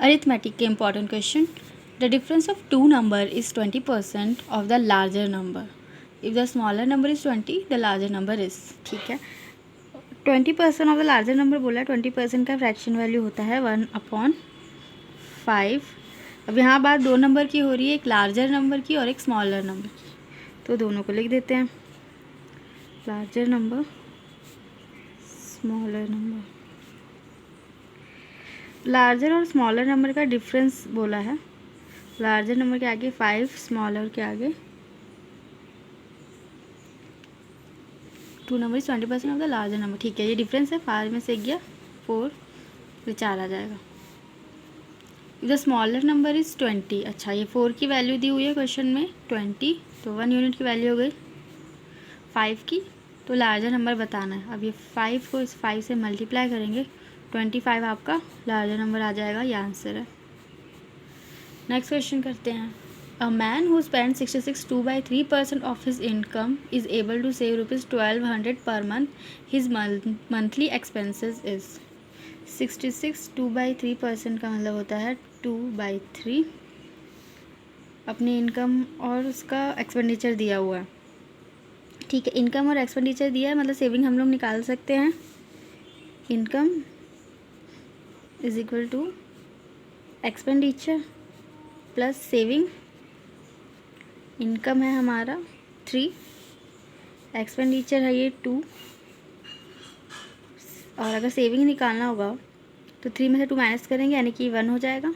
Arithmetic के important question. The difference of two number is 20% of the larger number. If the smaller number is 20, the larger number is. ठीक है, 20% of the larger number बोला है, 20% का fraction value होता है 1/5. अब यहाँ बात दो नंबर की हो रही है, एक लार्जर नंबर की और एक स्मॉलर नंबर की, तो दोनों को लिख देते हैं. Larger number, smaller number. Larger और स्मॉलर नंबर का डिफरेंस बोला है. लार्जर नंबर के आगे 5, स्मॉलर के आगे 2 number is 20% of the larger number. ठीक है, ये डिफरेंस है. 5 में से गया 4, ये 4 आ जाएगा. The smaller number is 20. अच्छा, ये 4 की वैल्यू दी हुई है क्वेश्चन में 20, तो 1 यूनिट की वैल्यू हो गई 5 की. तो लार्जर नंबर बताना है. अब ये 5 को इस 5 से मल्टीप्लाई करेंगे, 25 आपका लार्जर नंबर आ जाएगा. ये आंसर है. नेक्स्ट क्वेश्चन करते हैं. A man who spend 66 2/3% of his income is able to save ₹1200 per month. His monthly expenses is. 66 2/3% का मतलब होता है 2/3 अपनी इनकम और उसका एक्सपेंडिचर दिया हुआ है. ठीक है, इनकम और एक्सपेंडिचर दिया है, मतलब सेविंग हम लोग निकाल सकते हैं. Income is equal to expenditure plus saving. Income है हमारा 3, एक्सपेंडिचर है ये 2, और अगर सेविंग निकालना होगा तो 3 में से 2 माइनस करेंगे, यानी कि 1 हो जाएगा.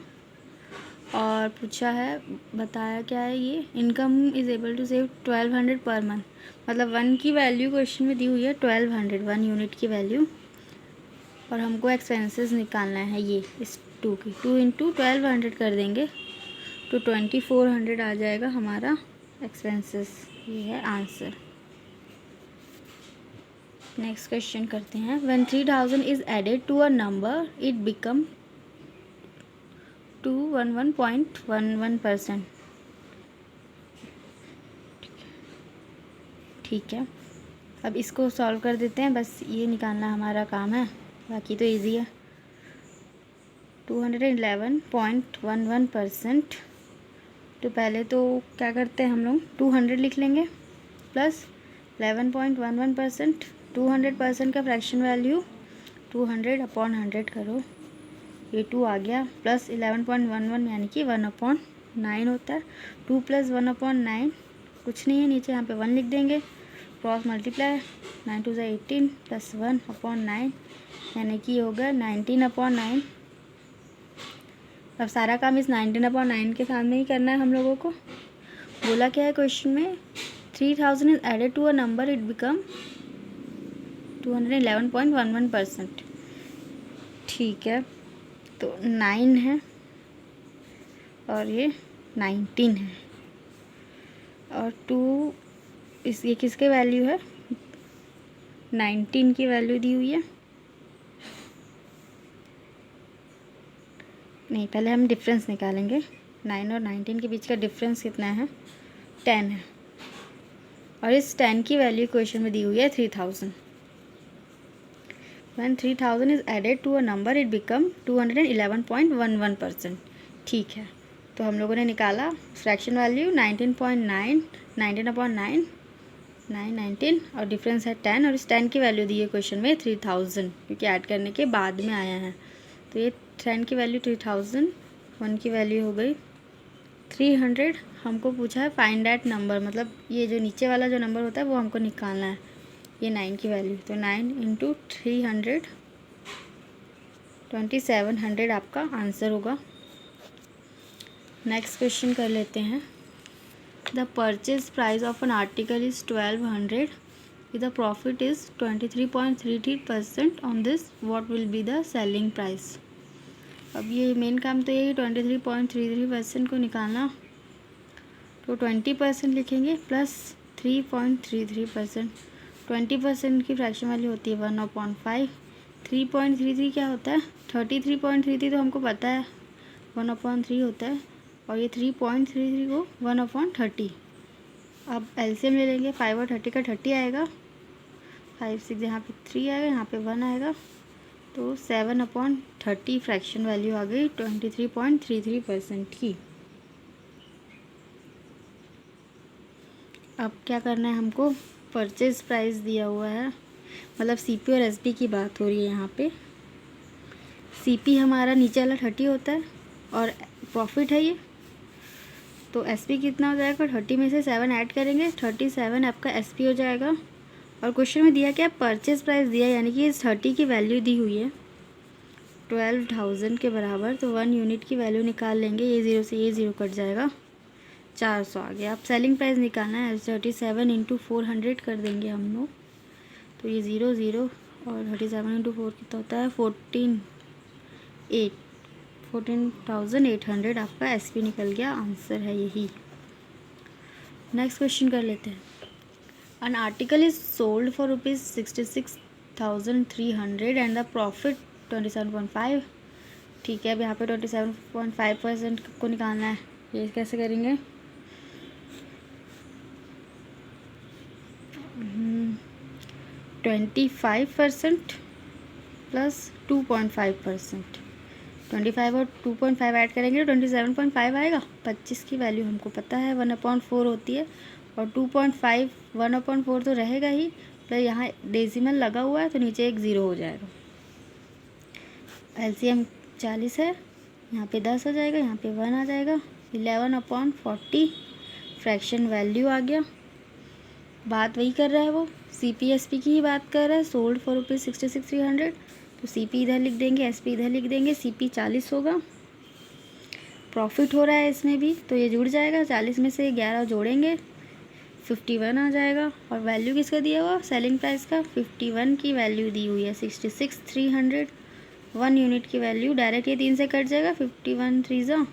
और पूछा है, बताया क्या है, ये income is able to save 1200 per month, मतलब 1 की वैल्यू क्वेश्चन में दी हुई है 1200, 1 यूनिट की वैल्यू. और हमको एक्सपेंसेस निकालना है ये इस 2 की. 2 इंटू 1200 कर देंगे तो 2400 आ जाएगा हमारा एक्सपेंसेस. ये है आंसर. नेक्स्ट क्वेश्चन करते हैं. When 3000 is added to a number it become 211.11%. ठीक है, अब इसको सॉल्व कर देते हैं. बस ये निकालना हमारा काम है, बाकी तो इजी है. 211.11%. तो पहले तो क्या करते हैं हम लोग, 200 लिख लेंगे प्लस 11.11%. 200% का फ्रैक्शन वैल्यू 200/100 करो, ये 2 आ गया, प्लस 11.11 यानी कि 1/9 होता है. 2 + 1/9 कुछ नहीं है, नीचे यहाँ पे 1 लिख देंगे. क्रॉस मल्टीप्लाई, 9 2 18 प्लस 1/9 यानी कि ये होगा 19/9. अब सारा काम इस 19/9 के सामने ही करना है हम लोगों को. बोला क्या है क्वेश्चन में, 3000 is added to a number it become 211.11%. ठीक है, तो 9 है और ये 19 है और 2 ये किसके वैल्यू है, 19 की वैल्यू दी हुई है. नहीं, पहले हम डिफरेंस निकालेंगे. 9 और 19 के बीच का डिफरेंस कितना है, 10 है. और इस 10 की वैल्यू क्वेश्चन में दी हुई है 3000. When 3000 is added to a number it become 211.11%. ठीक है, तो हम लोगों ने निकाला फ्रैक्शन वैल्यू 19.9, 19/9, 19 और डिफरेंस है 10, और इस 10 की वैल्यू दी है क्वेश्चन में 3000, क्योंकि ऐड करने के बाद में आया है. तो ये 10 की वैल्यू 3000, 1 की वैल्यू हो गई 300. हमको पूछा है फाइंड दैट नंबर, मतलब ये जो नीचे वाला जो नंबर होता है वो हमको निकालना है. ये 9 की वैल्यू, तो 9 × 300 2700 आपका आंसर होगा. नेक्स्ट क्वेश्चन कर लेते हैं. The purchase price of an article is 1200. The profit is 23.33% on this. What will be the selling price. अब ये मेन काम तो यही 23.33% को निकालना. तो 20% लिखेंगे प्लस 3.33%. 20% की फ्रैक्शन वैल्यू होती है 1/5. 3.33 क्या होता है, 33.33 तो हमको पता है 1/3 होता है, और ये 3.33 को 1/30. अब एलसीएम ले लेंगे. 5 और 30 का 30 आएगा. 5 6 यहाँ पे 3 आएगा, यहाँ पे 1 आएगा, तो 7/30 फ्रैक्शन वैल्यू आ गई 23.33% की। अब क्या करना है हमको, परचेज प्राइस दिया हुआ है, मतलब सीपी और एसपी की बात हो रही है यहाँ पे। सीपी हमारा नीचे वाला 30 होता है और प्रॉफिट है ये, तो एसपी कितना हो जाएगा, 30 में से 7 ऐड करेंगे, 37 आपका एसपी हो जाएगा। और क्वेश्चन में दिया क्या, परचेज प्राइस दिया, यानी कि इस 30 की वैल्यू दी हुई है 12,000 के बराबर, तो 1 यूनिट की वैल्यू निकाल लेंगे, ये 0 से ये 0 कट जाएगा, 400 आ गया। अब सेलिंग प्राइस निकालना है, 37 इंटू 400 कर देंगे हम लोग, तो ये 0 0 और 37 इंटू 4 कितना होता है, 14,800 आपका एसपी निकल गया, आंसर है यही। नेक्स्ट क्वेश्चन कर लेते हैं। An article is sold for ₹66,300 and the profit 27.5। ठीक है, अब यहाँ पे 27.5% को निकालना है, ये कैसे करेंगे, 25% प्लस 2.5%, 25 और 2.5 ऐड करेंगे तो 27.5 आएगा। 25 की वैल्यू हमको पता है 1/4 होती है, और 2.5 1/4 तो रहेगा ही, प्लस यहाँ डेसिमल लगा हुआ है तो नीचे एक 0 हो जाएगा। एलसीएम 40 है, यहाँ पे 10 आ जाएगा, यहाँ पे 1 आ जाएगा, 11/40 फ्रैक्शन वैल्यू आ गया। बात वही कर रहा है वो, सीपीएसपी की ही बात कर रहा है, सोल्ड फॉर ₹66,300, तो सीपी इधर लिख देंगे, एसपी इधर लिख देंगे, सीपी 40 होगा। प्रॉफिट हो रहा है इसमें भी, तो ये जुड़ जाएगा, 40 में से 11 जोड़ेंगे, 51 आ जाएगा। और वैल्यू किसका दिया हुआ, सेलिंग प्राइस का 51 की वैल्यू दी हुई है 66,300, 1 यूनिट की वैल्यू, डायरेक्ट ये 3 से कट जाएगा, 51 3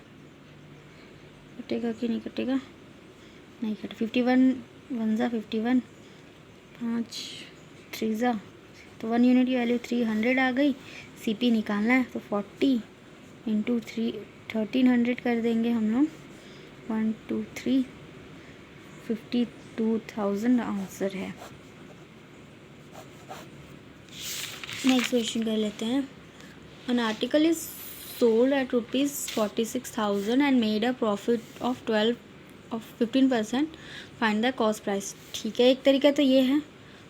कटेगा कि नहीं कटेगा, नहीं कट, 51 1 51, 5 3 तो 1 यूनिट की वैल्यू 300 आ गई। सीपी निकालना है तो 40 इंटू 1300 कर देंगे हम लोग, 1 2 3 52,000 आंसर है। नेक्स्ट क्वेश्चन कर लेते हैं। An article is sold at ₹46,000 and made a profit of 15%. Find the cost price। ठीक है, एक तरीका तो ये है,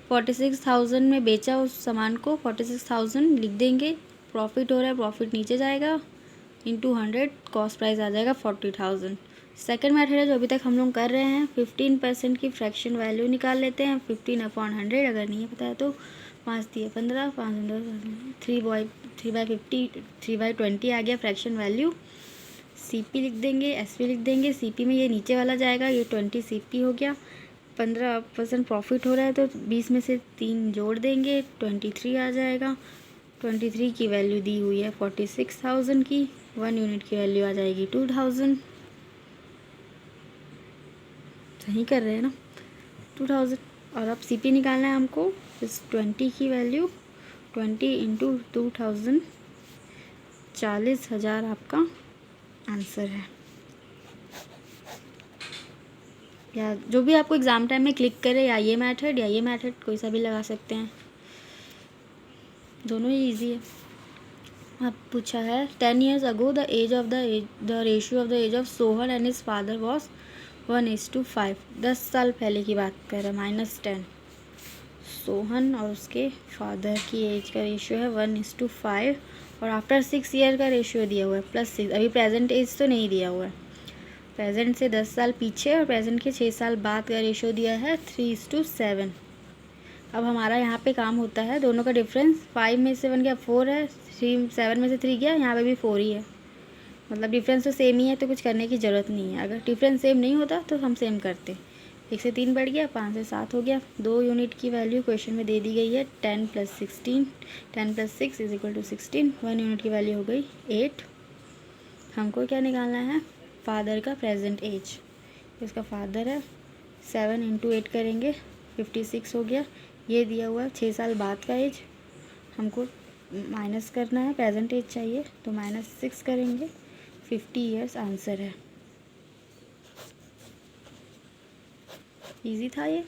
46,000 में बेचा उस सामान को, 46,000 लिख देंगे, प्रॉफिट हो रहा है, प्रॉफिट नीचे जाएगा, इंटू 100 कॉस्ट प्राइस आ जाएगा 40,000। सेकेंड मेथड है जो अभी तक हम लोग कर रहे हैं, 15% की फ्रैक्शन वैल्यू निकाल लेते हैं, 15/100, अगर नहीं पता है तो 5 दिए 15, 5 3/50, 3/20 आ गया फ्रैक्शन वैल्यू। सीपी लिख देंगे, एसपी लिख देंगे, सीपी में ये नीचे वाला जाएगा, ये 20 सीपी हो गया, 15% प्रॉफिट हो रहा है तो 20 में से 3 जोड़ देंगे, 23 आ जाएगा। 23 की वैल्यू दी हुई है 46,000 की, 1 यूनिट की वैल्यू आ जाएगी 2,000। सही कर रहे हैं ना, 2,000। और अब सीपी निकालना है हमको, इस 20 की वैल्यू, 20 इंटू 2,000, 40,000 आपका आंसर है। या जो भी आपको एग्ज़ाम टाइम में क्लिक करे, या ये मेथड या ये मेथड, कोई सा भी लगा सकते हैं, दोनों ही इजी है। अब पूछा है 10 years ago the ratio of the age of Sohan and his father was 1:5। 10 साल पहले की बात कर रहे हैं, -10। सोहन और उसके फादर की एज का रेशियो है 1:5, और आफ्टर 6 ईयर का रेशियो दिया हुआ है +6। अभी प्रेजेंट एज तो नहीं दिया हुआ है, प्रेजेंट से 10 साल पीछे और प्रेजेंट के 6 साल बाद का रेशियो दिया है 3:7। अब हमारा यहाँ पे काम होता है, दोनों का डिफरेंस, 5 में से 1 गया 4 है, 7 में से 3 गया, यहाँ पे भी 4 ही है, मतलब डिफरेंस तो सेम ही है, तो कुछ करने की ज़रूरत नहीं है। अगर डिफरेंस सेम नहीं होता तो हम सेम करते, 1 से 3 बढ़ गया, 5 से 7 हो गया। 2 यूनिट की वैल्यू क्वेश्चन में दे दी गई है 10 + 16, 10 + 6 = 16। 1 यूनिट की वैल्यू हो गई 8। हमको क्या निकालना है, फादर का प्रेजेंट एज, इसका फादर है, 7 इंटू 8 करेंगे, 56 हो गया। ये दिया हुआ है 6 साल बाद का एज, हमको माइनस करना है, प्रेजेंट एज चाहिए, तो -6 करेंगे, 50 ईयर्स आंसर है। इजी था ये।